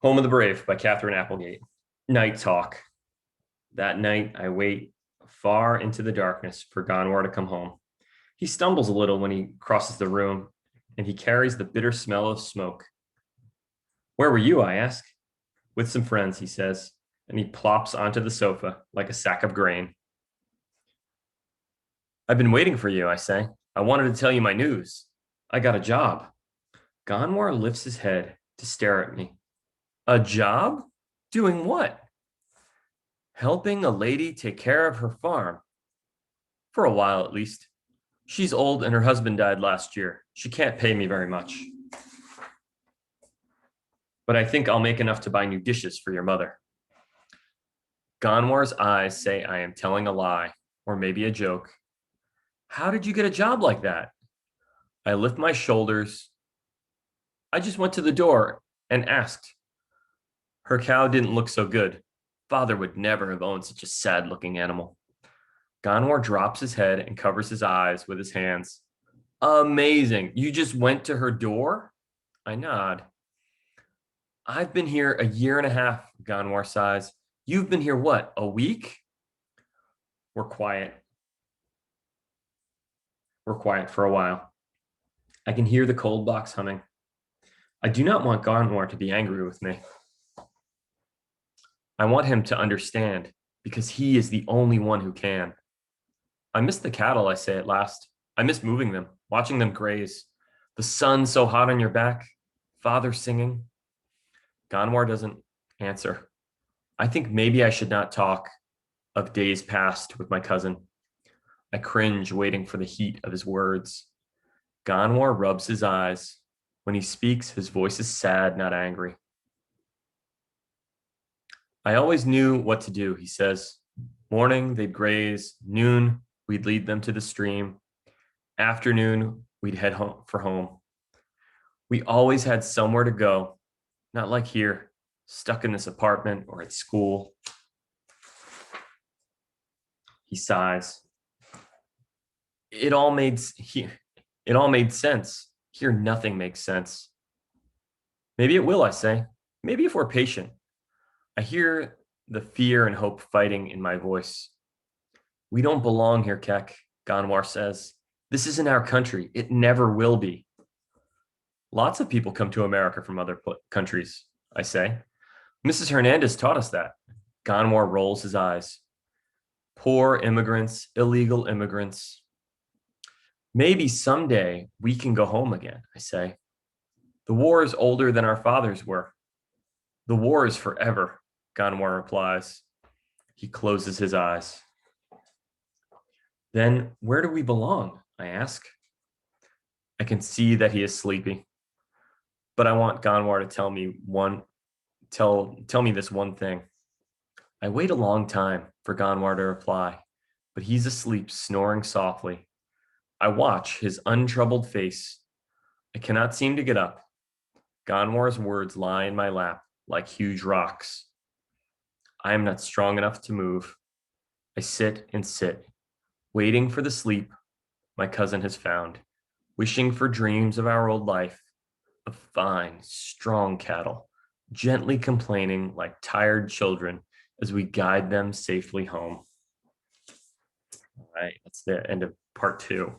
Home of the Brave by Catherine Applegate. Night talk. That night, I wait far into the darkness for Gonwar to come home. He stumbles a little when he crosses the room, and he carries the bitter smell of smoke. Where were you? I ask. With some friends, he says, and he plops onto the sofa like a sack of grain. I've been waiting for you, I say. I wanted to tell you my news. I got a job. Gonwar lifts his head to stare at me. A job? Doing what? Helping a lady take care of her farm. For a while, at least. She's old and her husband died last year. She can't pay me very much. But I think I'll make enough to buy new dishes for your mother. Gonwar's eyes say I am telling a lie, or maybe a joke. How did you get a job like that? I lift my shoulders. I just went to the door and asked. Her cow didn't look so good. Father would never have owned such a sad-looking animal. Gonwar drops his head and covers his eyes with his hands. Amazing. You just went to her door? I nod. I've been here a year and a half, Gonwar sighs. You've been here what, a week? We're quiet. We're quiet for a while. I can hear the cold box humming. I do not want Gonwar to be angry with me. I want him to understand because he is the only one who can. I miss the cattle, I say at last. I miss moving them, watching them graze. The sun so hot on your back, father singing. Gonwar doesn't answer. I think maybe I should not talk of days past with my cousin. I cringe waiting for the heat of his words. Gonwar rubs his eyes. When he speaks, his voice is sad, not angry. I always knew what to do, he says. Morning, they'd graze. Noon, we'd lead them to the stream. Afternoon, we'd head home for home. We always had somewhere to go, not like here, stuck in this apartment or at school. He sighs. It all made sense. Here, nothing makes sense. Maybe it will, I say. Maybe if we're patient. I hear the fear and hope fighting in my voice. We don't belong here, Keck, Gonwar says. This isn't our country. It never will be. Lots of people come to America from other countries, I say. Mrs. Hernandez taught us that. Gonwar rolls his eyes. Poor immigrants, illegal immigrants. Maybe someday we can go home again, I say. The war is older than our fathers were. The war is forever, Gonwar replies. He closes his eyes. Then where do we belong? I ask. I can see that he is sleepy, but I want Gonwar to tell me this one thing. I wait a long time for Gonwar to reply, but he's asleep, snoring softly. I watch his untroubled face. I cannot seem to get up. Gonwar's words lie in my lap like huge rocks. I am not strong enough to move. I sit and sit, waiting for the sleep my cousin has found, wishing for dreams of our old life, of fine, strong cattle, gently complaining like tired children as we guide them safely home. All right, that's the end of part 2.